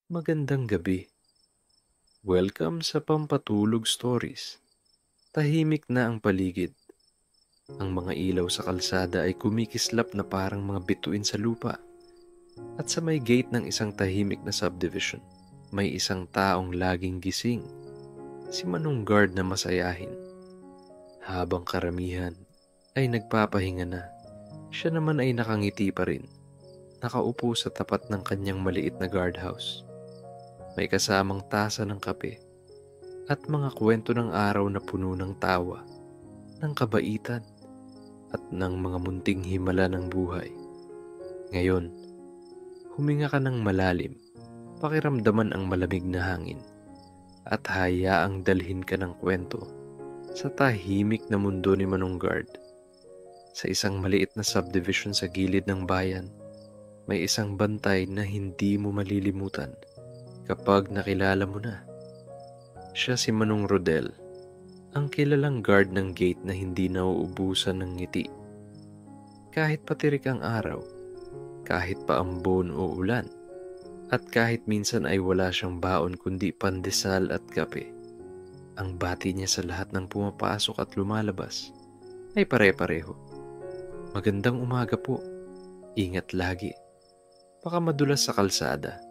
Magandang gabi. Welcome sa Pampatulog Stories. Tahimik na ang paligid. Ang mga ilaw sa kalsada ay kumikislap na parang mga bituin sa lupa. At sa may gate ng isang tahimik na subdivision, may isang taong laging gising. Si Manong Guard na masayahin. Habang karamihan ay nagpapahinga na, siya naman ay nakangiti pa rin. Nakaupo sa tapat ng kanyang maliit na guardhouse. May kasamang tasa ng kape at mga kwento ng araw na puno ng tawa, ng kabaitan, at ng mga munting himala ng buhay. Ngayon, huminga ka ng malalim, pakiramdaman ang malamig na hangin, at hayaang dalhin ka ng kwento sa tahimik na mundo ni Manong Guard. Sa isang maliit na subdivision sa gilid ng bayan, may isang bantay na hindi mo malilimutan kapag nakilala mo na. Siya si Manong Rodel, ang kilalang guard ng gate na hindi nauubusan ng ngiti. Kahit patirik ang araw, kahit paambon o ulan, at kahit minsan ay wala siyang baon kundi pandesal at kape, ang bati niya sa lahat ng pumapasok at lumalabas ay pare-pareho. Magandang umaga po, ingat lagi, baka madulas sa kalsada.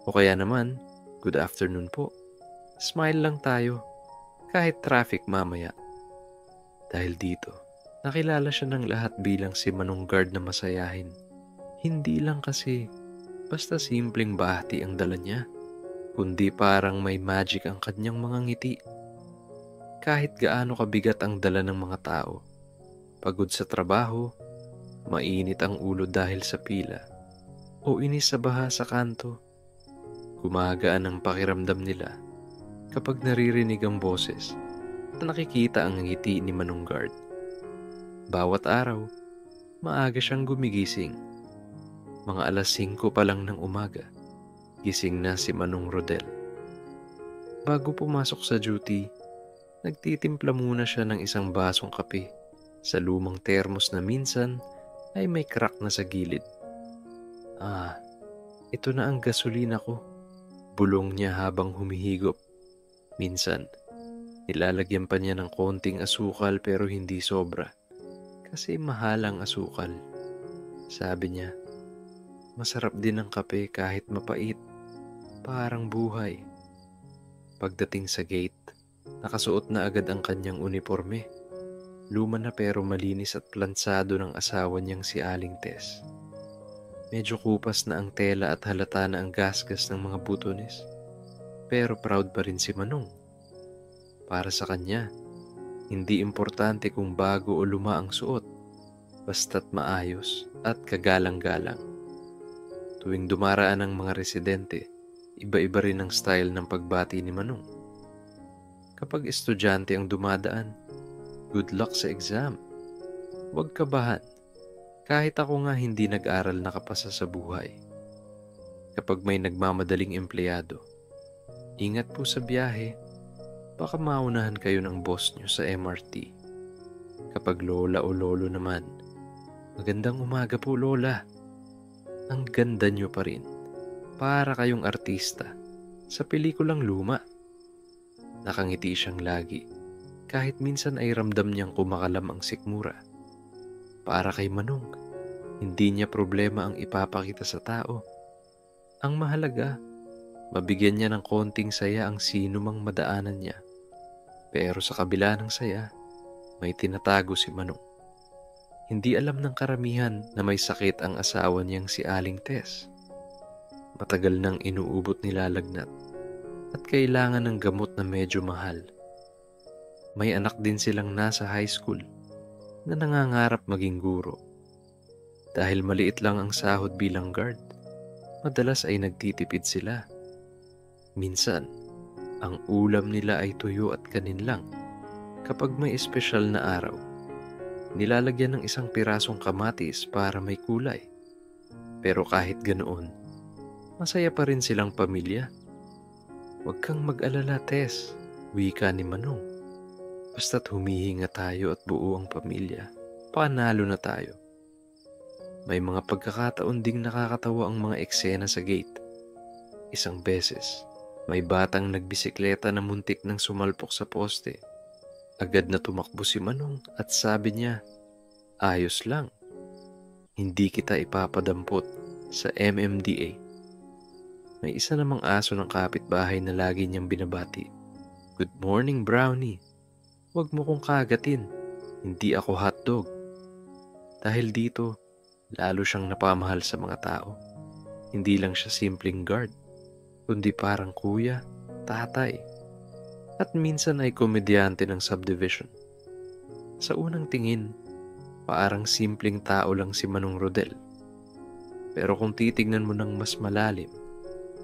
O kaya naman, good afternoon po. Smile lang tayo, kahit traffic mamaya. Dahil dito, nakilala siya ng lahat bilang si Manong Guard na masayahin. Hindi lang kasi basta simpleng bahati ang dala niya, kundi parang may magic ang kanyang mga ngiti. Kahit gaano kabigat ang dala ng mga tao, pagod sa trabaho, mainit ang ulo dahil sa pila, o inis sa baha sa kanto, gumagaan ang pakiramdam nila kapag naririnig ang boses at nakikita ang ngiti ni Manong Guard. Bawat araw, maaga siyang gumigising. Mga alas 5 pa lang ng umaga, gising na si Manong Rodel. Bago pumasok sa duty, nagtitimpla muna siya ng isang basong kape sa lumang termos na minsan ay may crack na sa gilid. Ito na ang gasolina ko, bulong niya habang humihigop. Minsan, nilalagyan pa niya ng konting asukal pero hindi sobra. Kasi mahal ang asukal. Sabi niya, masarap din ang kape kahit mapait. Parang buhay. Pagdating sa gate, nakasuot na agad ang kanyang uniforme. Luma na pero malinis at plansado ng asawa niyang si Aling Tess. Medyo kupas na ang tela at halata na ang gasgas ng mga butones. Pero proud pa rin si Manong. Para sa kanya, hindi importante kung bago o luma ang suot, basta't maayos at kagalang-galang. Tuwing dumaraan ang mga residente, iba-iba rin ang style ng pagbati ni Manong. Kapag estudyante ang dumadaan, good luck sa exam. Huwag kabahan. Kahit ako nga hindi nag-aral nakapasa sa buhay. Kapag may nagmamadaling empleyado, ingat po sa biyahe. Baka maunahan kayo ng boss nyo sa MRT. Kapag lola o lolo naman, magandang umaga po lola. Ang ganda nyo pa rin. Para kayong artista sa pelikulang luma. Nakangiti siyang lagi. Kahit minsan ay ramdam niyang kumakalam ang sikmura. Para kay Manong, hindi niya problema ang ipapakita sa tao. Ang mahalaga, mabigyan niya ng konting saya ang sino mang madaanan niya. Pero sa kabila ng saya, may tinatago si Manong. Hindi alam ng karamihan na may sakit ang asawa niyang si Aling Tess. Matagal nang inuubot nilalagnat at kailangan ng gamot na medyo mahal. May anak din silang nasa high school na nangangarap maging guro. Dahil maliit lang ang sahod bilang guard, madalas ay nagtitipid sila. Minsan, ang ulam nila ay tuyo at kanin lang. Kapag may espesyal na araw, nilalagyan ng isang pirasong kamatis para may kulay. Pero kahit ganoon, masaya pa rin silang pamilya. Huwag kang mag-alala, Tess, wika ni Manong. Basta't humihinga tayo at buo ang pamilya, panalo na tayo. May mga pagkakataon ding nakakatawa ang mga eksena sa gate. Isang beses, may batang nagbisikleta na muntik nang sumalpok sa poste. Agad na tumakbo si Manong at sabi niya, "Ayos lang, hindi kita ipapadampot sa MMDA." May isa namang aso ng kapitbahay na lagi niyang binabati, "Good morning, Brownie. Huwag mo kong kagatin. Hindi ako hotdog." Dahil dito, lalo siyang napamahal sa mga tao. Hindi lang siya simpleng guard, kundi parang kuya, tatay, at minsan ay komedyante ng subdivision. Sa unang tingin, parang simpleng tao lang si Manong Rodel. Pero kung titignan mo ng mas malalim,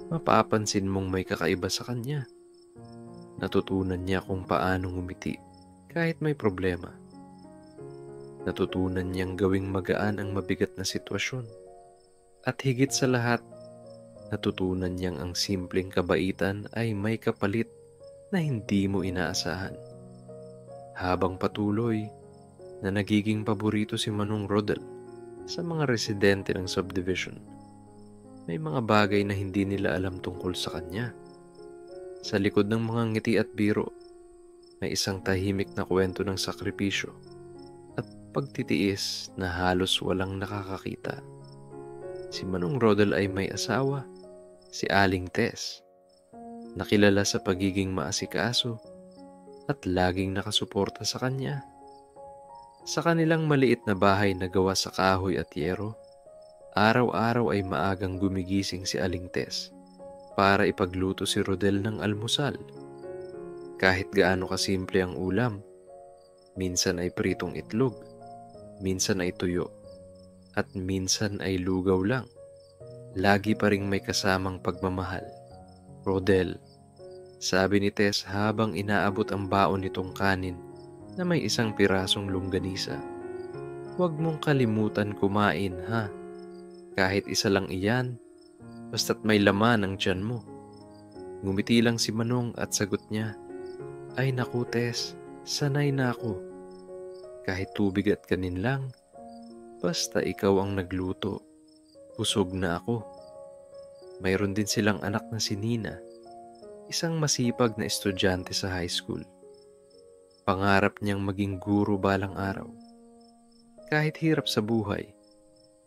mapapansin mong may kakaiba sa kanya. Natutunan niya kung paano ngumiti kahit may problema. Natutunan niyang gawing magaan ang mabigat na sitwasyon. At higit sa lahat, natutunan niyang ang simpleng kabaitan ay may kapalit na hindi mo inaasahan. Habang patuloy na nagiging paborito si Manong Rodel sa mga residente ng subdivision, may mga bagay na hindi nila alam tungkol sa kanya. Sa likod ng mga ngiti at biro, may isang tahimik na kwento ng sakripisyo at pagtitiis na halos walang nakakakita. Si Manong Rodel ay may asawa, si Aling Tess, nakilala sa pagiging maasikaso at laging nakasuporta sa kanya. Sa kanilang maliit na bahay na gawa sa kahoy at yero, araw-araw ay maagang gumigising si Aling Tess para ipagluto si Rodel ng almusal. Kahit gaano kasimple ang ulam, minsan ay pritong itlog, minsan ay tuyo, at minsan ay lugaw lang. Lagi pa ring may kasamang pagmamahal. "Rodel," sabi ni Tess habang inaabot ang baon nitong kanin na may isang pirasong longganisa, "Huwag mong kalimutan kumain, ha? Kahit isa lang iyan, basta't may laman ang tiyan mo." Ngumiti lang si Manong at sagot niya, "Ay naku Tess, sanay na ako. Kahit tubig at kanin lang, basta ikaw ang nagluto, busog na ako." Mayroon din silang anak na si Nina, isang masipag na estudyante sa high school. Pangarap niyang maging guro balang araw. Kahit hirap sa buhay,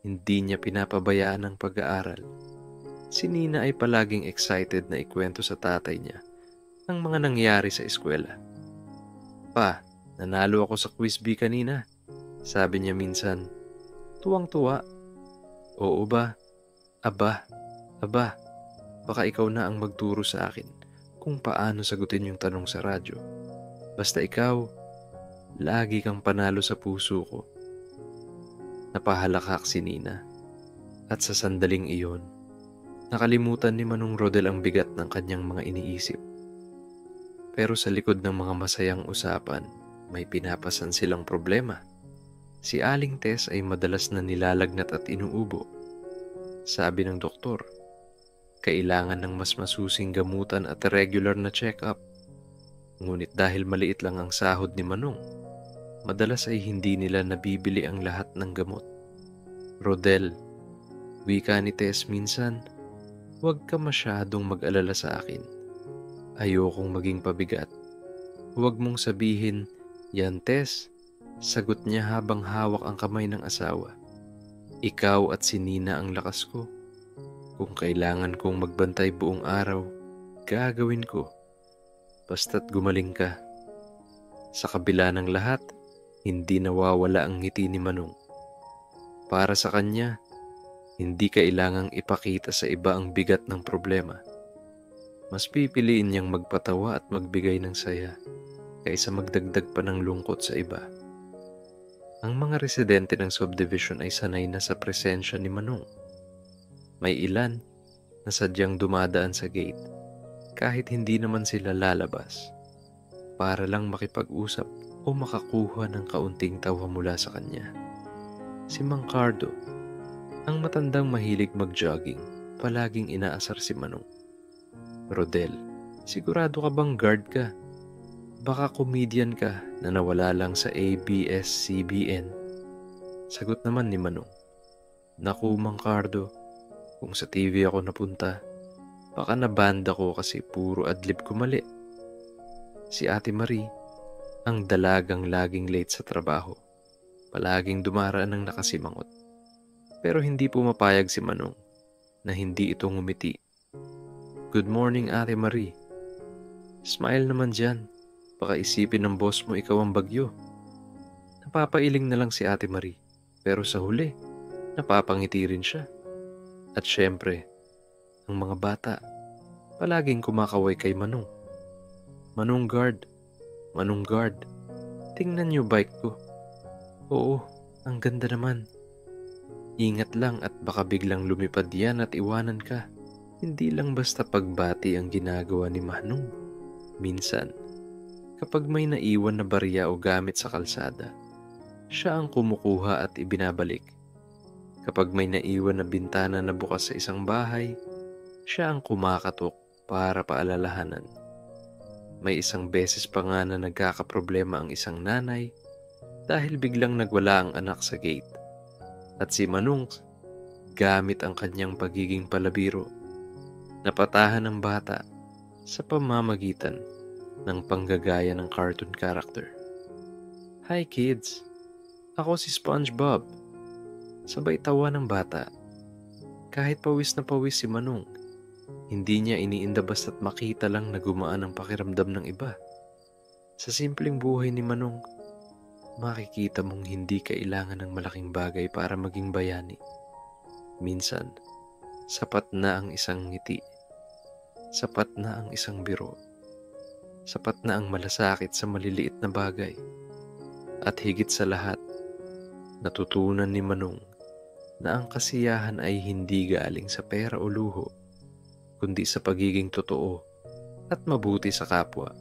hindi niya pinapabayaan ang pag-aaral. Si Nina ay palaging excited na ikwento sa tatay niya ang mga nangyari sa eskwela. "Pa, nanalo ako sa quiz bee kanina," sabi niya minsan. Tuwang-tuwa. "Oo ba? Aba, baka ikaw na ang magturo sa akin kung paano sagutin yung tanong sa radyo. Basta ikaw, lagi kang panalo sa puso ko." Napahalakak si Nina. At sa sandaling iyon, nakalimutan ni Manong Rodel ang bigat ng kanyang mga iniisip. Pero sa likod ng mga masayang usapan, may pinapasan silang problema. Si Aling Tess ay madalas na nilalagnat at inuubo. Sabi ng doktor, kailangan ng mas masusing gamutan at regular na check-up. Ngunit dahil maliit lang ang sahod ni Manong, madalas ay hindi nila nabibili ang lahat ng gamot. "Rodel," wika ni Tess minsan, "huwag ka masyadong mag-alala sa akin. Ayokong maging pabigat." "Huwag mong sabihin, yan Tess," sagot niya habang hawak ang kamay ng asawa. "Ikaw at si Nina ang lakas ko. Kung kailangan kong magbantay buong araw, gagawin ko. Basta't gumaling ka." Sa kabila ng lahat, hindi nawawala ang ngiti ni Manong. Para sa kanya, hindi kailangang ipakita sa iba ang bigat ng problema. Mas pipiliin niyang magpatawa at magbigay ng saya kaysa magdagdag pa ng lungkot sa iba. Ang mga residente ng subdivision ay sanay na sa presensya ni Manong. May ilan na sadyang dumadaan sa gate kahit hindi naman sila lalabas para lang makipag-usap o makakuha ng kaunting tawa mula sa kanya. Si Mang Cardo, ang matandang mahilig mag-jogging, palaging inaasar si Manong. "Rodel, sigurado ka bang guard ka? Baka comedian ka na nawala lang sa ABS-CBN." Sagot naman ni Manong, "Naku Mang Cardo, kung sa TV ako napunta, Baka nabanda ko kasi puro adlib ko mali. Si Ate Marie, ang dalagang laging late sa trabaho. Palaging dumaraan ng nakasimangot. Pero hindi pumapayag si Manong na hindi ito ngumiti. Good morning, Ate Marie. Smile naman dyan. Baka isipin ng boss mo ikaw ang bagyo. Napapailing na lang si Ate Marie. Pero sa huli, napapangiti rin siya. At syempre, ang mga bata, palaging kumakaway kay Manong. Manong guard, Manong guard, tingnan niyo bike ko. Oo, ang ganda naman. Ingat lang at baka biglang lumipad yan at iwanan ka. Hindi lang basta pagbati ang ginagawa ni Manong. Minsan, kapag may naiwan na barya o gamit sa kalsada, siya ang kumukuha at ibinabalik. Kapag may naiwan na bintana na bukas sa isang bahay, siya ang kumakatok para paalalahanan. May isang beses pa nga na nagkakaproblema ang isang nanay dahil biglang nagwala ang anak sa gate. At si Manong, gamit ang kanyang pagiging palabiro, napatahan ng bata sa pamamagitan ng panggagaya ng cartoon character. Hi kids! Ako si SpongeBob. Sabay tawa ng bata. Kahit pawis na pawis si Manong, hindi niya iniinda basta't makita lang na gumaan ang pakiramdam ng iba. Sa simpleng buhay ni Manong, makikita mong hindi kailangan ng malaking bagay para maging bayani. Minsan, sapat na ang isang ngiti. Sapat na ang isang biro. Sapat na ang malasakit sa maliliit na bagay. At higit sa lahat, natutunan ni Manong na ang kasiyahan ay hindi galing sa pera o luho, kundi sa pagiging totoo at mabuti sa kapwa.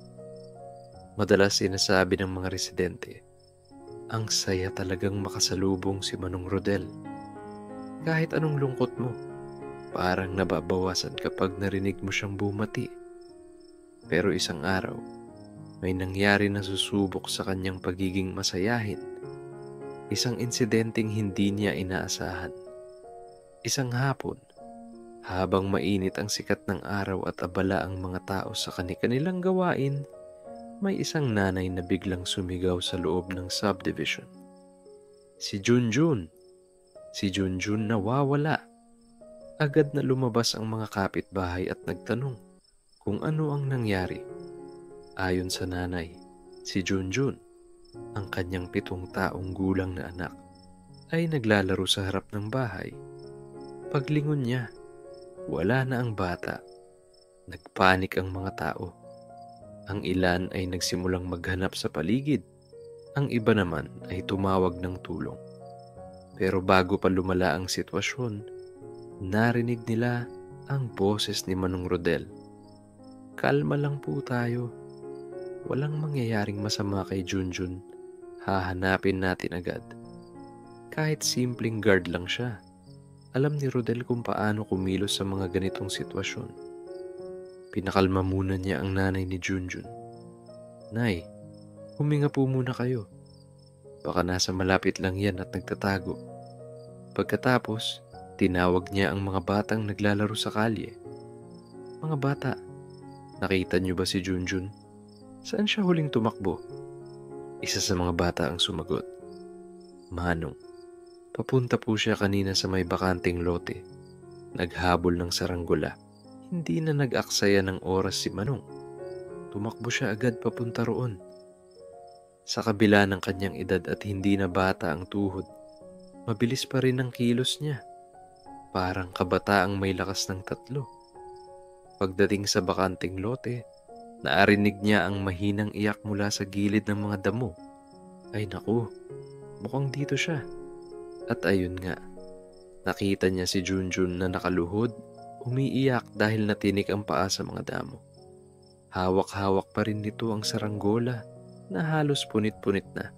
Madalas sinasabi ng mga residente, ang saya talagang makasalubong si Manong Rodel. Kahit anong lungkot mo, parang nababawasan kapag narinig mo siyang bumati. Pero isang araw, may nangyari na susubok sa kanyang pagiging masayahin. Isang insidenteng hindi niya inaasahan. Isang hapon, habang mainit ang sikat ng araw at abala ang mga tao sa kani-kanilang gawain, may isang nanay na biglang sumigaw sa loob ng subdivision. Si Junjun! Si Junjun nawawala! Agad na lumabas ang mga kapitbahay at nagtanong kung ano ang nangyari. Ayon sa nanay, si Junjun, ang kanyang 7 taong gulang na anak, ay naglalaro sa harap ng bahay. Paglingon niya, wala na ang bata. Nagpanik ang mga tao. Ang ilan ay nagsimulang maghanap sa paligid. Ang iba naman ay tumawag ng tulong. Pero bago pa lumala ang sitwasyon, narinig nila ang boses ni Manong Rodel. Kalma lang po tayo. Walang mangyayaring masama kay Junjun. Hahanapin natin agad. Kahit simpleng guard lang siya, alam ni Rodel kung paano kumilos sa mga ganitong sitwasyon. Pinakalma muna niya ang nanay ni Junjun. Nay, huminga po muna kayo. Baka nasa malapit lang yan at nagtatago. Pagkatapos, tinawag niya ang mga batang naglalaro sa kalye. Mga bata, nakita niyo ba si Junjun? Saan siya huling tumakbo? Isa sa mga bata ang sumagot. Manong, papunta po siya kanina sa may bakanting lote. Naghabol ng saranggola. Hindi na nag-aksaya ng oras si Manong. Tumakbo siya agad papunta roon. Sa kabila ng kanyang edad at hindi na bata ang tuhod, mabilis pa rin ang kilos niya. Parang kabataang may lakas ng 3. Pagdating sa bakanting lote, naarinig niya ang mahinang iyak mula sa gilid ng mga damo. Ay naku, mukhang dito siya. At ayun nga, nakita niya si Junjun na nakaluhod, umiiyak dahil natinik ang paa sa mga damo. Hawak-hawak pa rin nito ang saranggola na halos punit-punit na.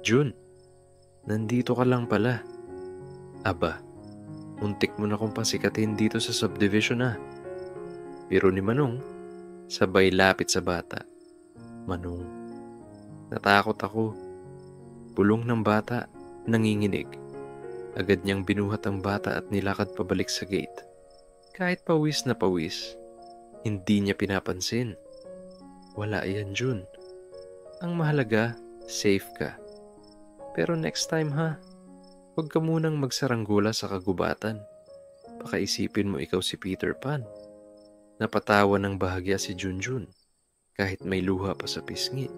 Jun, nandito ka lang pala. Aba, muntik mo na kong pasikatin dito sa subdivision ah. Biro ni Manong, sabay lapit sa bata. Manong, natakot ako. Bulong ng bata, nanginginig. Agad niyang binuhat ang bata at nilakad pabalik sa gate. Kahit pawis na pawis, hindi niya pinapansin. Wala yan, Jun. Ang mahalaga, safe ka. Pero next time ha, huwag ka munang magsaranggola sa kagubatan. Baka isipin mo ikaw si Peter Pan. Napatawa ng bahagya si Junjun kahit may luha pa sa pisngi.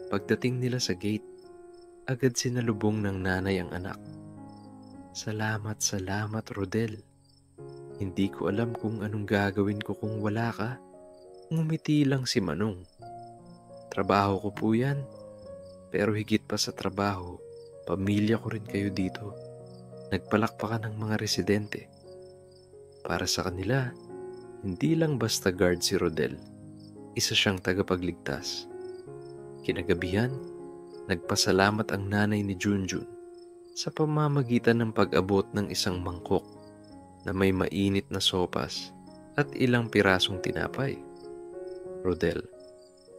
Pagdating nila sa gate, agad sinalubong ng nanay ang anak. Salamat, salamat, Rodel. Hindi ko alam kung anong gagawin ko kung wala ka. Ngumiti lang si Manong. Trabaho ko po yan. Pero higit pa sa trabaho, pamilya ko rin kayo dito. Nagpalakpakan ng mga residente. Para sa kanila, hindi lang basta guard si Rodel. Isa siyang tagapagligtas. Kinagabihan, nagpasalamat ang nanay ni Junjun sa pamamagitan ng pag-abot ng isang mangkok na may mainit na sopas at ilang pirasong tinapay. Rodel,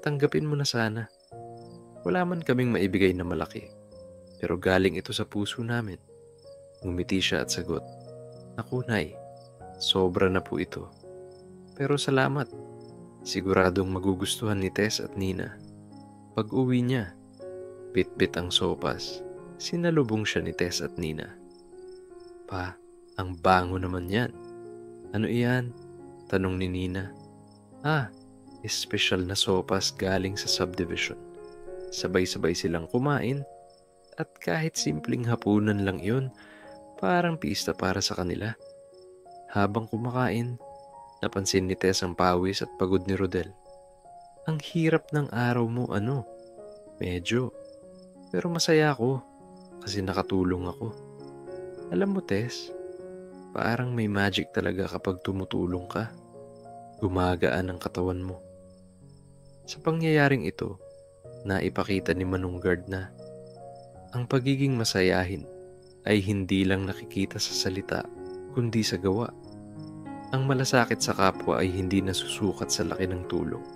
tanggapin mo na sana. Wala man kaming maibigay na malaki, pero galing ito sa puso namin. Ngumiti siya at sagot, Naku, Nay, sobra na po ito. Pero salamat, siguradong magugustuhan ni Tess at Nina. Pag uwi niya, bit-bit ang sopas, sinalubong siya ni Tess at Nina. Pa, ang bango naman yan. Ano iyan? Tanong ni Nina. Espesyal na sopas galing sa subdivision. Sabay-sabay silang kumain at kahit simpleng hapunan lang yun, parang pista para sa kanila. Habang kumakain, napansin ni Tess ang pawis at pagod ni Rodel. Ang hirap ng araw mo, ano? Medyo. Pero masaya ako kasi nakatulong ako. Alam mo, Tess, parang may magic talaga kapag tumutulong ka. Gumagaan ang katawan mo. Sa pangyayaring ito, naipakita ni Manong Guard na ang pagiging masayahin ay hindi lang nakikita sa salita kundi sa gawa. Ang malasakit sa kapwa ay hindi nasusukat sa laki ng tulong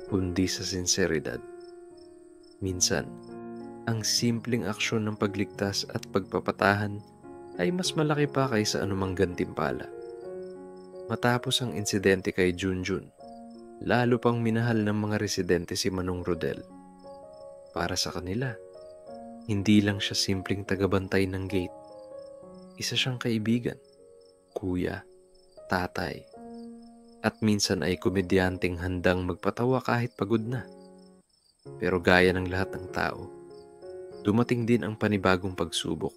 kundi sa sinseridad. Minsan, ang simpleng aksyon ng pagligtas at pagpapatahan ay mas malaki pa kaysa anumang gantimpala. Matapos ang insidente kay Junjun, lalo pang minahal ng mga residente si Manong Rodel. Para sa kanila, hindi lang siya simpleng tagabantay ng gate. Isa siyang kaibigan, kuya, tatay, at minsan ay komedyanteng handang magpatawa kahit pagod na. Pero gaya ng lahat ng tao, dumating din ang panibagong pagsubok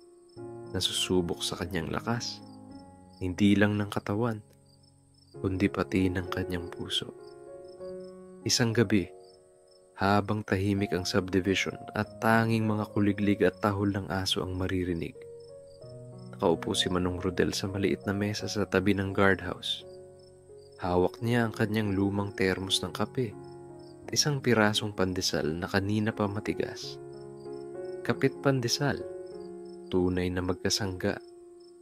na susubok sa kanyang lakas, hindi lang ng katawan, kundi pati ng kanyang puso. Isang gabi, habang tahimik ang subdivision at tanging mga kuliglig at tahol ng aso ang maririnig, nakaupo si Manong Rodel sa maliit na mesa sa tabi ng guardhouse. Hawak niya ang kanyang lumang termos ng kape at isang pirasong pandesal na kanina pa matigas. Kapit pandesal, tunay na magkasangga,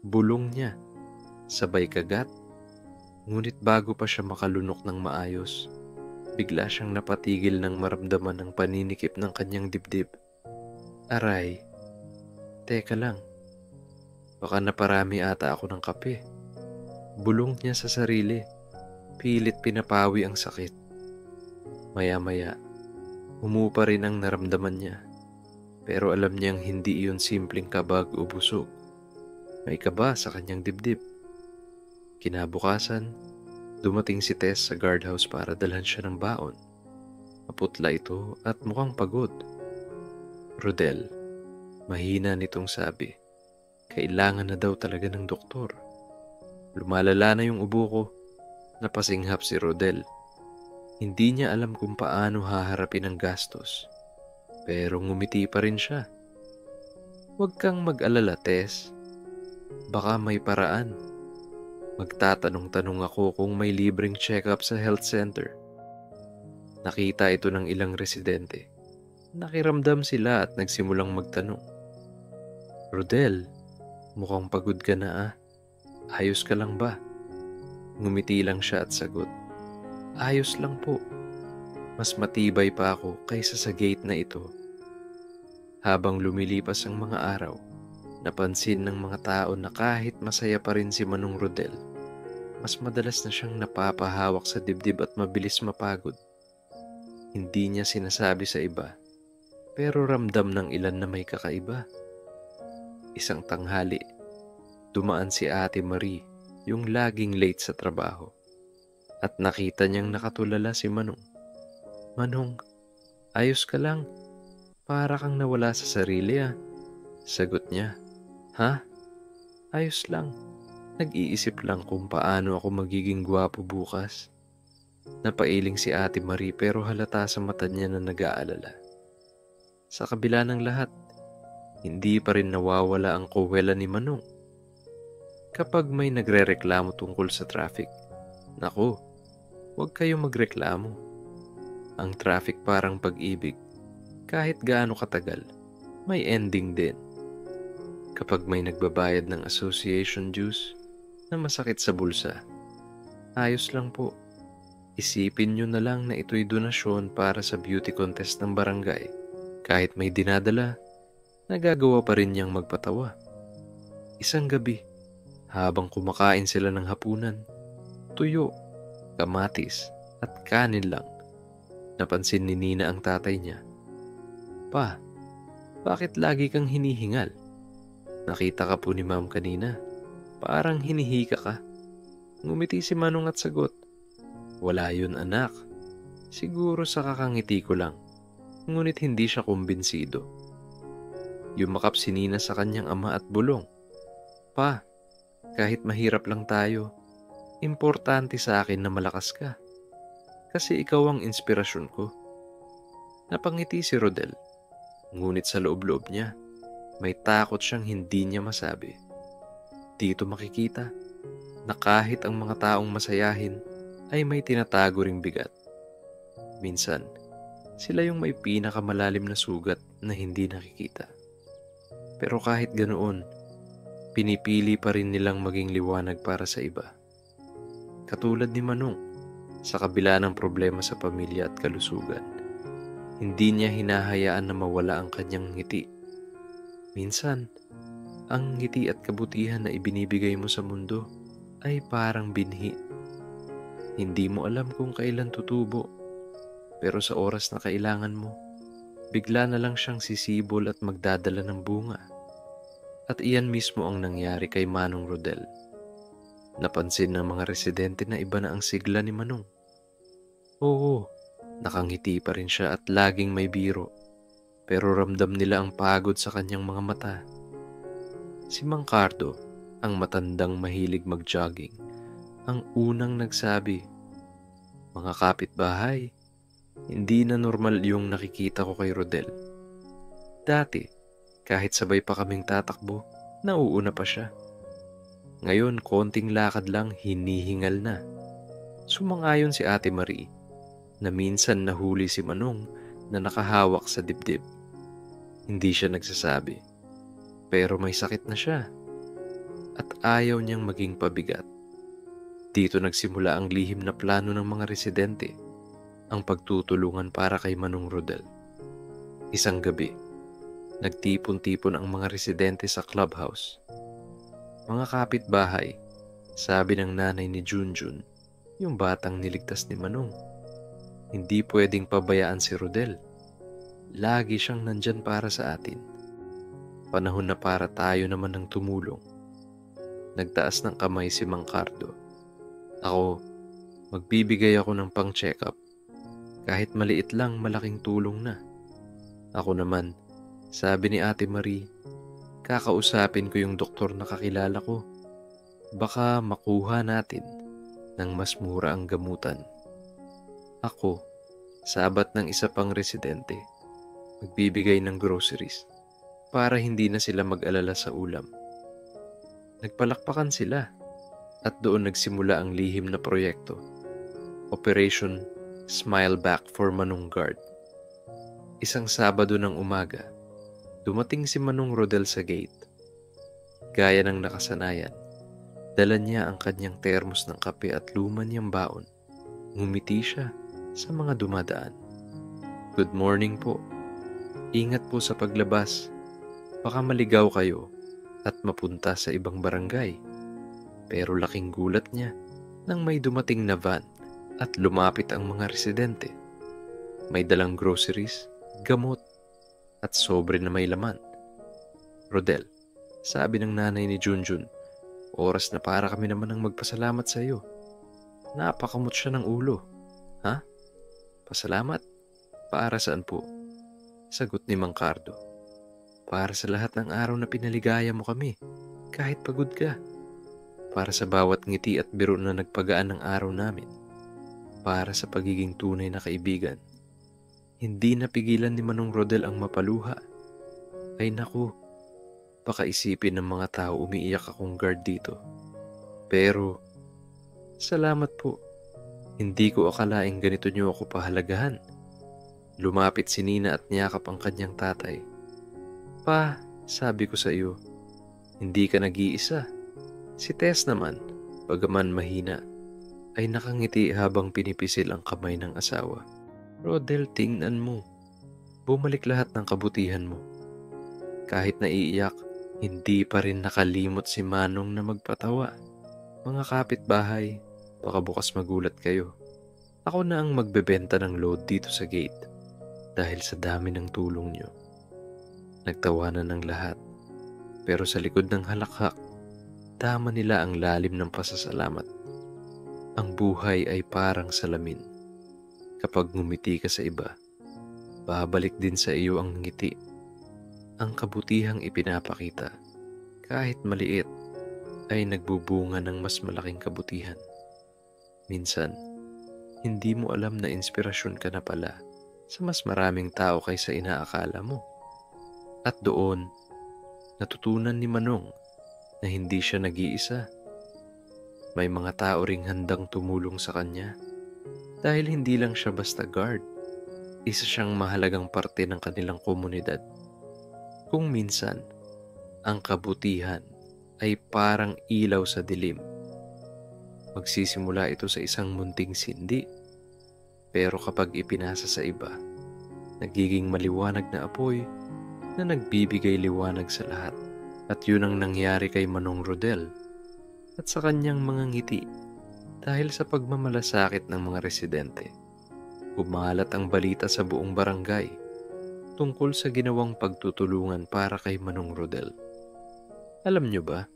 bulong niya, sabay kagat, ngunit bago pa siya makalunok ng maayos, bigla siyang napatigil nang maramdaman ang paninikip ng kanyang dibdib. Aray, teka lang, baka naparami ata ako ng kape. Bulong niya sa sarili, pilit pinapawi ang sakit. Maya-maya, humupa rin ang naramdaman niya. Pero alam niyang hindi iyon simpleng kabag o busog. May kaba sa kanyang dibdib. Kinabukasan, dumating si Tess sa guardhouse para dalhan siya ng baon. Maputla ito at mukhang pagod. Rodel, mahina nitong sabi. Kailangan na daw talaga ng doktor. Lumalala na yung ubo ko. Napasinghap si Rodel. Hindi niya alam kung paano haharapin ang gastos. Pero ngumiti pa rin siya. Huwag kang mag-alala, Tess. Baka may paraan. Magtatanong-tanong ako kung may libreng check-up sa health center. Nakita ito ng ilang residente. Nakiramdam sila at nagsimulang magtanong. Rodel, mukhang pagod ka na . Ayos ka lang ba? Ngumiti lang siya at sagot. Ayos lang po. Mas matibay pa ako kaysa sa gate na ito. Habang lumilipas ang mga araw, napansin ng mga tao na kahit masaya pa rin si Manong Rodel, mas madalas na siyang napapahawak sa dibdib at mabilis mapagod. Hindi niya sinasabi sa iba, pero ramdam ng ilan na may kakaiba. Isang tanghali, dumaan si Ate Marie, yung laging late sa trabaho, at nakita niyang nakatulala si Manong. "Manong, ayos ka lang? Para kang nawala sa sarili ah." Sagot niya. "Ha? Ayos lang. Nag-iisip lang kung paano ako magiging gwapo bukas." Napailing si Ate Marie pero halata sa mata niya na nag-aalala. Sa kabila ng lahat, hindi pa rin nawawala ang kowela ni Manong. Kapag may nagrereklamo tungkol sa traffic, "Naku, huwag kayong magreklamo. Ang traffic parang pag-ibig. Kahit gaano katagal, may ending din." Kapag may nagbabayad ng association dues na masakit sa bulsa, "Ayos lang po. Isipin nyo na lang na ito'y donasyon para sa beauty contest ng barangay." Kahit may dinadala, nagagawa pa rin niyang magpatawa. Isang gabi, habang kumakain sila ng hapunan, tuyo, kamatis, at kanin lang, napansin ni Nina ang tatay niya. "Pa, bakit lagi kang hinihingal? Nakita ka po ni Ma'am kanina. Parang hinihika ka." Ngumiti si Manong at sagot, "Wala yun anak. Siguro sa kakangiti ko lang." Ngunit hindi siya kumbinsido. Yumakap si Nina sa kanyang ama at bulong, "Pa, kahit mahirap lang tayo, importante sa akin na malakas ka. Kasi ikaw ang inspirasyon ko." Napangiti si Rodel, ngunit sa loob-loob niya, may takot siyang hindi niya masabi. Dito makikita na kahit ang mga taong masayahin ay may tinatago ring bigat. Minsan, sila yung may pinakamalalim na sugat na hindi nakikita. Pero kahit ganoon, pinipili pa rin nilang maging liwanag para sa iba. Katulad ni Manong, sa kabila ng problema sa pamilya at kalusugan, hindi niya hinahayaan na mawala ang kanyang ngiti. Minsan, ang ngiti at kabutihan na ibinibigay mo sa mundo ay parang binhi. Hindi mo alam kung kailan tutubo, pero sa oras na kailangan mo, bigla na lang siyang sisibol at magdadala ng bunga. At iyan mismo ang nangyari kay Manong Rodel. Napansin ng mga residente na iba na ang sigla ni Manong. Oo, nakangiti pa rin siya at laging may biro, pero ramdam nila ang pagod sa kanyang mga mata. Si Mang Cardo, ang matandang mahilig mag-jogging, ang unang nagsabi, "Mga kapitbahay, hindi na normal yung nakikita ko kay Rodel. Dati, kahit sabay pa kaming tatakbo, nauuna pa siya. Ngayon, konting lakad lang, hinihingal na." Sumang-ayon si Ate Marie na minsan nahuli si Manong na nakahawak sa dibdib. Hindi siya nagsasabi, pero may sakit na siya at ayaw niyang maging pabigat. Dito nagsimula ang lihim na plano ng mga residente, ang pagtutulungan para kay Manong Rodel. Isang gabi, nagtipon-tipon ang mga residente sa clubhouse. "Mga kapitbahay," sabi ng nanay ni Junjun, yung batang niligtas ni Manong, "hindi pwedeng pabayaan si Rodel. Lagi siyang nandyan para sa atin. Panahon na para tayo naman ng tumulong." Nagtaas ng kamay si Mang Cardo. "Ako, magbibigay ako ng pang-check-up. Kahit maliit lang, malaking tulong na." "Ako naman," sabi ni Ate Marie, "kakausapin ko yung doktor na kakilala ko. Baka makuha natin ng mas mura ang gamutan." Ako, sabat ng isa pang residente, magbibigay ng groceries para hindi na sila mag-alala sa ulam. Nagpalakpakan sila at doon nagsimula ang lihim na proyekto, Operation Smile Back for Manong Guard. Isang Sabado ng umaga, dumating si Manong Rodel sa gate. Gaya ng nakasanayan, dala niya ang kanyang termos ng kape at luma niyang baon. Ngumiti siya sa mga dumadaan. "Good morning po. Ingat po sa paglabas. Baka maligaw kayo at mapunta sa ibang barangay." Pero laking gulat niya nang may dumating na van at lumapit ang mga residente. May dalang groceries, gamot, at sobre na may laman. "Rodel," sabi ng nanay ni Junjun, "oras na para kami naman ang magpasalamat sa iyo." Napakamot siya ng ulo. "Ha? Pasalamat? Para saan po?" sagot ni Mang Cardo. "Para sa lahat ng araw na pinaligaya mo kami, kahit pagod ka. Para sa bawat ngiti at biro na nagpagaan ng araw namin. Para sa pagiging tunay na kaibigan." Hindi napigilan ni Manong Rodel ang mapaluha. Ay naku, baka isipin ng mga tao umiiyak akong guard dito. Pero, salamat po. Hindi ko akalaing ganito niyo ako pahalagahan. Lumapit si Nina at niyakap ang kanyang tatay. "Pa, sabi ko sa iyo, hindi ka nag-iisa. Si Tess naman, bagaman mahina, ay nakangiti habang pinipisil ang kamay ng asawa." "Rodel, tingnan mo. Bumalik lahat ng kabutihan mo." Kahit naiiyak, hindi pa rin nakalimot si Manong na magpatawa. "Mga kapitbahay, baka bukas magulat kayo. Ako na ang magbebenta ng load dito sa gate dahil sa dami ng tulong nyo." Nagtawanan ng lahat, pero sa likod ng halakhak, dama nila ang lalim ng pasasalamat. Ang buhay ay parang salamin. Kapag ngumiti ka sa iba, babalik din sa iyo ang ngiti. Ang kabutihang ipinapakita, kahit maliit, ay nagbubunga ng mas malaking kabutihan. Minsan, hindi mo alam na inspirasyon ka na pala sa mas maraming tao kaysa inaakala mo. At doon, natutunan ni Manong na hindi siya nag-iisa. May mga tao ring handang tumulong sa kanya. Dahil hindi lang siya basta guard, isa siyang mahalagang parte ng kanilang komunidad. Kung minsan, ang kabutihan ay parang ilaw sa dilim. Magsisimula ito sa isang munting sindi, pero kapag ipinasa sa iba, nagiging maliwanag na apoy na nagbibigay liwanag sa lahat. At yun ang nangyari kay Manong Rodel at sa kanyang mga ngiti. Dahil sa pagmamalasakit ng mga residente, kumalat ang balita sa buong barangay tungkol sa ginawang pagtutulungan para kay Manong Rodel. Alam nyo ba,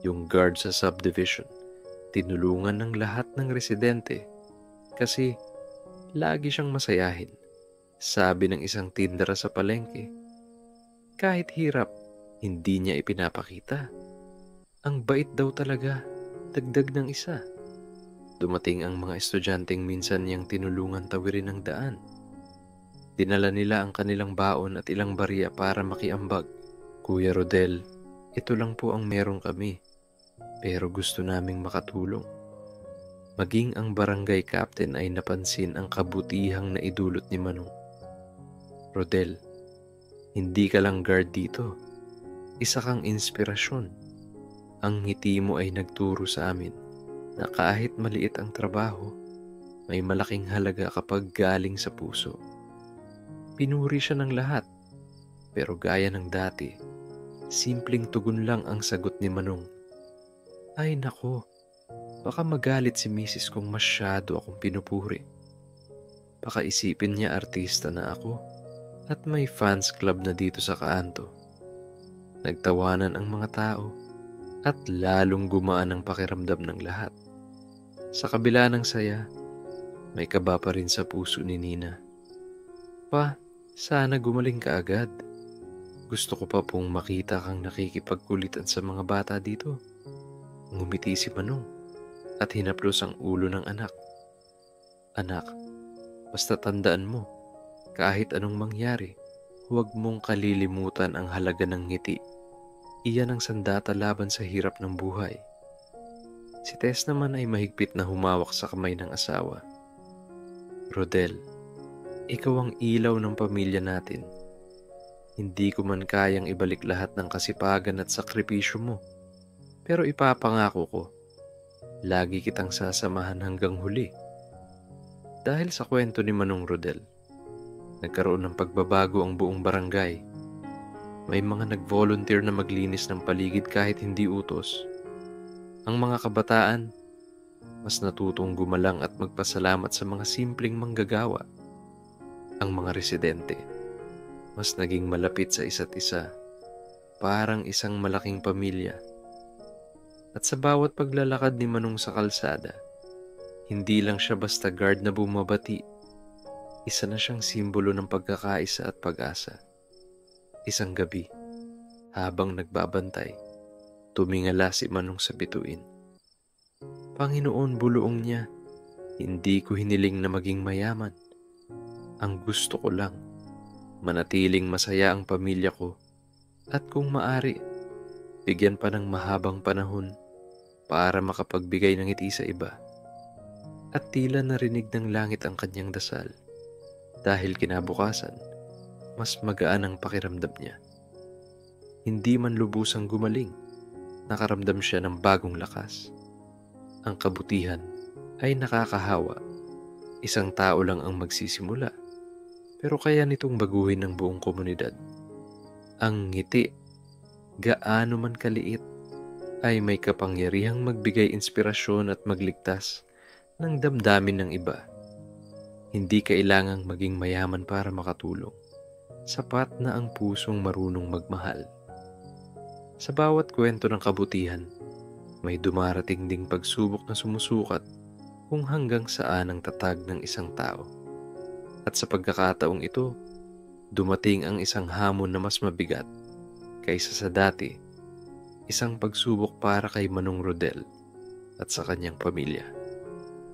yung guard sa subdivision, tinulungan ng lahat ng residente kasi lagi siyang masayahin, sabi ng isang tindera sa palengke. Kahit hirap, hindi niya ipinapakita. Ang bait daw talaga, dagdag ng isa. Dumating ang mga estudyanteng minsan niyang tinulungan tawirin ang daan. Dinala nila ang kanilang baon at ilang barya para makiambag. "Kuya Rodel, ito lang po ang meron kami, pero gusto naming makatulong." Maging ang barangay captain ay napansin ang kabutihang naidulot ni Manong. "Rodel, hindi ka lang guard dito. Isa kang inspirasyon. Ang ngiti mo ay nagturo sa amin na kahit maliit ang trabaho, may malaking halaga kapag galing sa puso." Pinuri siya ng lahat, pero gaya ng dati, simpleng tugon lang ang sagot ni Manong. Ay nako, baka magalit si Mrs. kung masyado akong pinupuri. Baka isipin niya artista na ako at may fans club na dito sa kanto. Nagtawanan ang mga tao at lalong gumaan ang pakiramdam ng lahat. Sa kabila ng saya, may kaba pa rin sa puso ni Nina. "Pa, sana gumaling ka agad. Gusto ko pa pong makita kang nakikipagkulitan sa mga bata dito." Ngumiti si Manong at hinaplos ang ulo ng anak. "Anak, basta tandaan mo, kahit anong mangyari, huwag mong kalilimutan ang halaga ng ngiti. Iyan ang sandata laban sa hirap ng buhay." Si Tess naman ay mahigpit na humawak sa kamay ng asawa. "Rodel, ikaw ang ilaw ng pamilya natin. Hindi ko man kayang ibalik lahat ng kasipagan at sakripisyo mo. Pero ipapangako ko, lagi kitang sasamahan hanggang huli." Dahil sa kwento ni Manong Rodel, nagkaroon ng pagbabago ang buong barangay. May mga nag-volunteer na maglinis ng paligid kahit hindi utos. Ang mga kabataan, mas natutong gumalang at magpasalamat sa mga simpleng manggagawa. Ang mga residente, mas naging malapit sa isa't isa, parang isang malaking pamilya. At sa bawat paglalakad ni Manong sa kalsada, hindi lang siya basta guard na bumabati, isa na siyang simbolo ng pagkakaisa at pag-asa. Isang gabi, habang nagbabantay, tumingala si Manong sa bituin. Panginoon, buluong niya, hindi ko hiniling na maging mayaman. Ang gusto ko lang, manatiling masaya ang pamilya ko at kung maari, bigyan pa ng mahabang panahon para makapagbigay ng ngiti sa iba. At tila narinig ng langit ang kanyang dasal dahil kinabukasan, mas magaan ang pakiramdam niya. Hindi man lubusang gumaling, nakaramdam siya ng bagong lakas. Ang kabutihan ay nakakahawa. Isang tao lang ang magsisimula, pero kaya nitong baguhin ng buong komunidad. Ang ngiti, gaano man kaliit, ay may kapangyarihang magbigay inspirasyon at magligtas ng damdamin ng iba. Hindi kailangang maging mayaman para makatulong. Sapat na ang pusong marunong magmahal. Sa bawat kwento ng kabutihan, may dumarating ding pagsubok na sumusukat kung hanggang saan ang tatag ng isang tao. At sa pagkakataong ito, dumating ang isang hamon na mas mabigat kaysa sa dati, isang pagsubok para kay Manong Rodel at sa kanyang pamilya.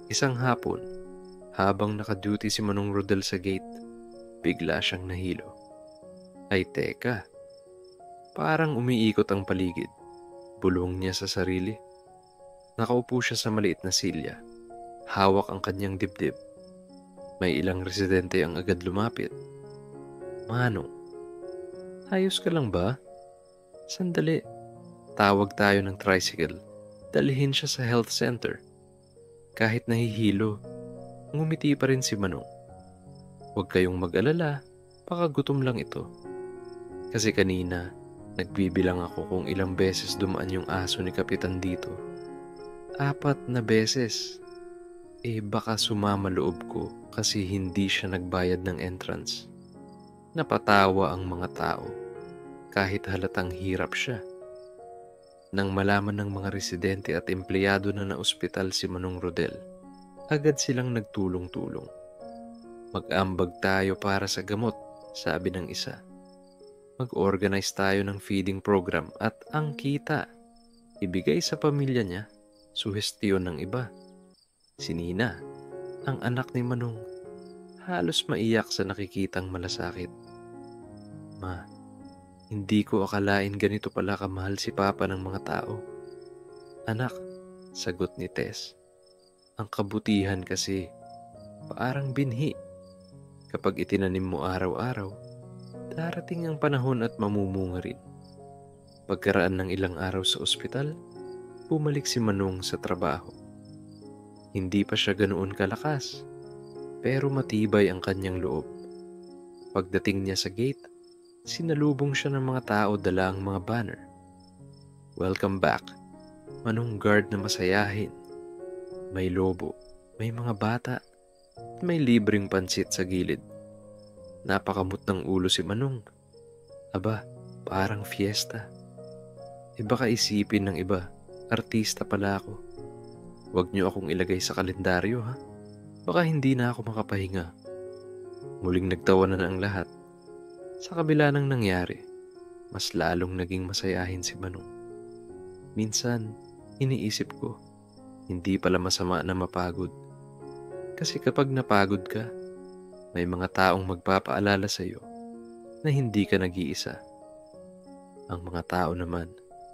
Isang hapon, habang naka-duty si Manong Rodel sa gate, bigla siyang nahilo. Ay teka, parang umiikot ang paligid. Bulong niya sa sarili. Nakaupo siya sa maliit na silya. Hawak ang kanyang dibdib. May ilang residente ang agad lumapit. Manong, ayos ka lang ba? Sandali, tawag tayo ng tricycle. Dalhin siya sa health center. Kahit nahihilo, ngumiti pa rin si Manong. Huwag kayong mag-alala, baka gutom lang ito. Kasi kanina, nagbibilang ako kung ilang beses dumaan yung aso ni Kapitan dito. 4 na beses. Baka sumama loob ko kasi hindi siya nagbayad ng entrance. Napatawa ang mga tao kahit halatang hirap siya. Nang malaman ng mga residente at empleyado na naospital si Manong Rodel, agad silang nagtulong-tulong. Mag-ambag tayo para sa gamot, sabi ng isa. Mag-organize tayo ng feeding program at ang kita, ibigay sa pamilya niya, suhestiyon ng iba. Si Nina, ang anak ni Manong, halos maiyak sa nakikitang malasakit. Ma, hindi ko akalain ganito pala kamahal si Papa ng mga tao. Anak, sagot ni Tess, ang kabutihan kasi parang binhi. Kapag itinanim mo araw-araw, darating ang panahon at mamumunga rin. Pagkaraan ng ilang araw sa ospital, bumalik si Manong sa trabaho. Hindi pa siya ganoon kalakas, pero matibay ang kanyang loob. Pagdating niya sa gate, sinalubong siya ng mga tao dala ang mga banner. Welcome back, Manong guard na masayahin. May lobo, may mga bata, at may libreng pansit sa gilid. Napakamot ng ulo si Manong. Aba, parang fiesta. Baka isipin ng iba, artista pala ako. Huwag niyo akong ilagay sa kalendaryo ha. Baka hindi na ako makapahinga. Muling nagtawanan ang lahat. Sa kabila ng nangyari, mas lalong naging masayahin si Manong. Minsan, iniisip ko, hindi pala masama na mapagod. Kasi kapag napagod ka, may mga taong magpapaalala sa iyo na hindi ka nag-iisa. Ang mga tao naman,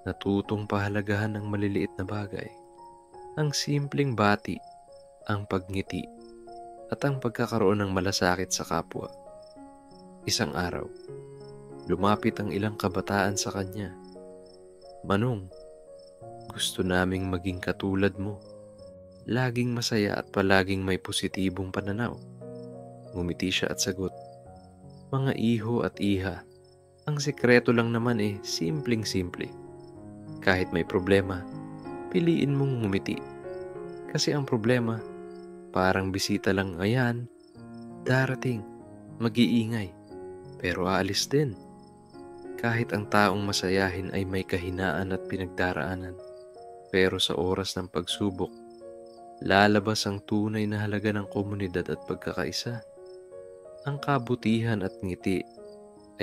natutong pahalagahan ng maliliit na bagay. Ang simpleng bati, ang pagngiti, at ang pagkakaroon ng malasakit sa kapwa. Isang araw, lumapit ang ilang kabataan sa kanya. Manong, gusto naming maging katulad mo. Laging masaya at palaging may positibong pananaw. Ngumiti siya at sagot, mga iho at iha, ang sekreto lang naman simpleng-simple. Kahit may problema, piliin mong ngumiti. Kasi ang problema, parang bisita lang, ayan, darating, mag-iingay, pero aalis din. Kahit ang taong masayahin ay may kahinaan at pinagdaraanan. Pero sa oras ng pagsubok, lalabas ang tunay na halaga ng komunidad at pagkakaisa. Ang kabutihan at ngiti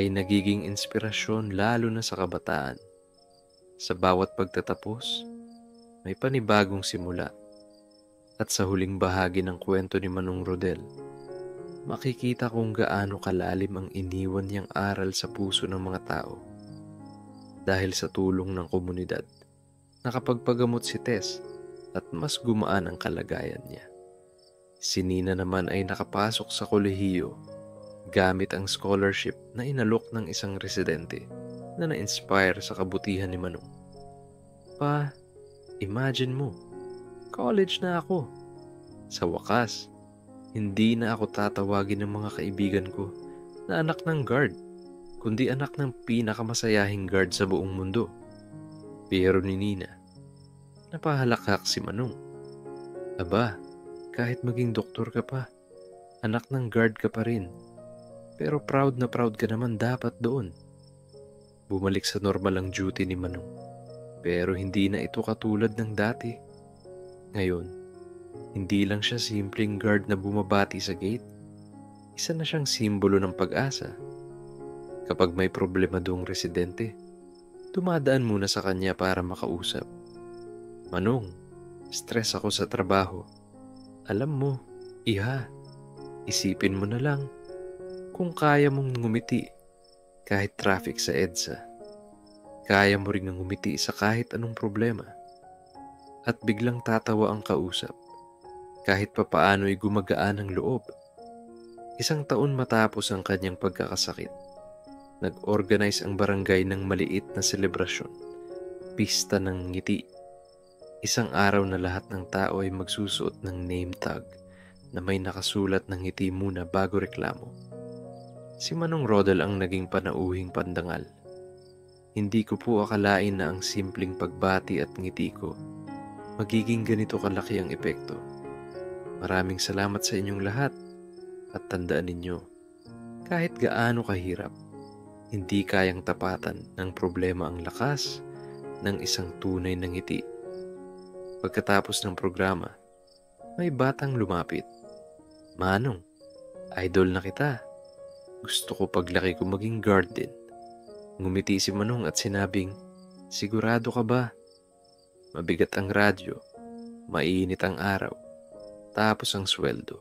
ay nagiging inspirasyon lalo na sa kabataan. Sa bawat pagtatapos, may panibagong simula. At sa huling bahagi ng kwento ni Manong Rodel, makikita kung gaano kalalim ang iniwan niyang aral sa puso ng mga tao. Dahil sa tulong ng komunidad, nakapagpagamot si Tess at mas gumaan ang kalagayan niya. Si Nina naman ay nakapasok sa kolehiyo gamit ang scholarship na inalok ng isang residente na na-inspire sa kabutihan ni Manong. Pa, imagine mo, college na ako. Sa wakas, hindi na ako tatawagin ng mga kaibigan ko na anak ng guard, kundi anak ng pinakamasayahing guard sa buong mundo. Pero ni Nina, napahalakhak si Manong. Aba, kahit maging doktor ka pa, anak ng guard ka pa rin. Pero proud na proud ka naman dapat doon. Bumalik sa normal ang duty ni Manong. Pero hindi na ito katulad ng dati. Ngayon, hindi lang siya simpleng guard na bumabati sa gate. Isa na siyang simbolo ng pag-asa. Kapag may problema doong residente, dumadaan muna sa kanya para makausap. Manong, stress ako sa trabaho. Alam mo, iha, isipin mo na lang kung kaya mong ngumiti kahit traffic sa EDSA. Kaya mo ring ngumiti sa kahit anong problema. At biglang tatawa ang kausap. Kahit papaano'y gumagaan ang loob. 1 taon matapos ang kanyang pagkakasakit, nag-organize ang barangay ng maliit na selebrasyon. Pista ng ngiti. 1 araw na lahat ng tao ay magsusuot ng name tag na may nakasulat ng ngiti muna bago reklamo. Si Manong Rodel ang naging panauhing pandangal. Hindi ko po akalain na ang simpleng pagbati at ngiti ko magiging ganito kalaki ang epekto. Maraming salamat sa inyong lahat at tandaan ninyo, kahit gaano kahirap, hindi kayang tapatan ng problema ang lakas ng isang tunay na ngiti. Pagkatapos ng programa, may batang lumapit. Manong, idol na kita. Gusto ko paglaki ko maging guard din. Ngumiti si Manong at sinabing, sigurado ka ba? Mabigat ang radyo, mainit ang araw, tapos ang sweldo.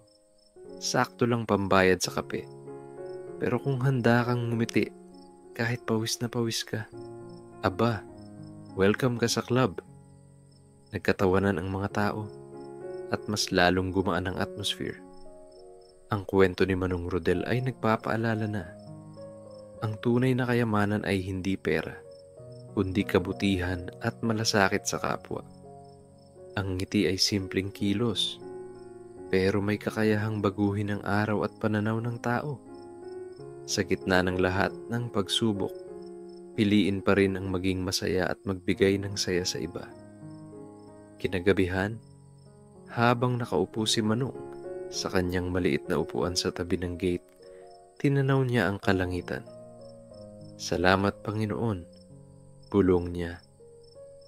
Sakto lang pambayad sa kape. Pero kung handa kang ngumiti, kahit pawis na pawis ka, aba, welcome ka sa club. Nagkatawanan ang mga tao at mas lalong gumaan ang atmosphere. Ang kwento ni Manong Rodel ay nagpapaalala na ang tunay na kayamanan ay hindi pera, kundi kabutihan at malasakit sa kapwa. Ang ngiti ay simpleng kilos, pero may kakayahang baguhin ang araw at pananaw ng tao. Sa gitna ng lahat ng pagsubok, piliin pa rin ang maging masaya at magbigay ng saya sa iba. Kinagabihan, habang nakaupo si Manong sa kanyang maliit na upuan sa tabi ng gate, tinanaw niya ang kalangitan. Salamat Panginoon, bulong niya.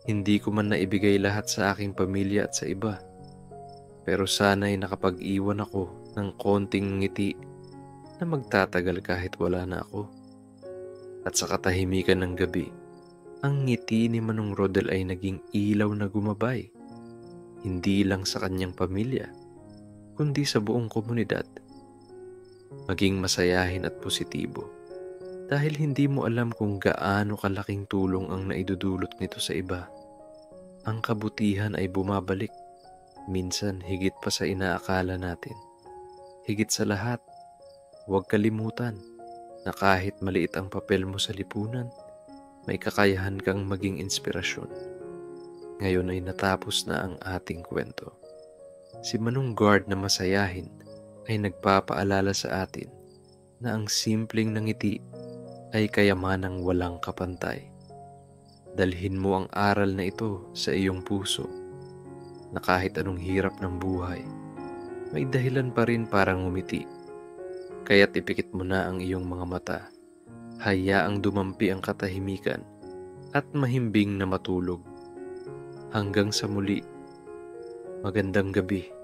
Hindi ko man naibigay lahat sa aking pamilya at sa iba, pero sana'y nakapag-iwan ako ng konting ngiti na magtatagal kahit wala na ako. At sa katahimikan ng gabi, ang ngiti ni Manong Rodel ay naging ilaw na gumabay, hindi lang sa kanyang pamilya, kundi sa buong komunidad. Maging masayahin at positibo, dahil hindi mo alam kung gaano kalaking tulong ang naidudulot nito sa iba. Ang kabutihan ay bumabalik, minsan higit pa sa inaakala natin. Higit sa lahat, huwag kalimutan na kahit maliit ang papel mo sa lipunan, may kakayahan kang maging inspirasyon. Ngayon ay natapos na ang ating kwento. Si Manong Guard na masayahin ay nagpapaalala sa atin na ang simpleng ngiti ay kayamanang walang kapantay. Dalhin mo ang aral na ito sa iyong puso. na kahit anong hirap ng buhay, may dahilan pa rin para ngumiti. Kaya't ipikit mo na ang iyong mga mata, hayaang dumampi ang katahimikan at mahimbing na matulog. Hanggang sa muli, magandang gabi.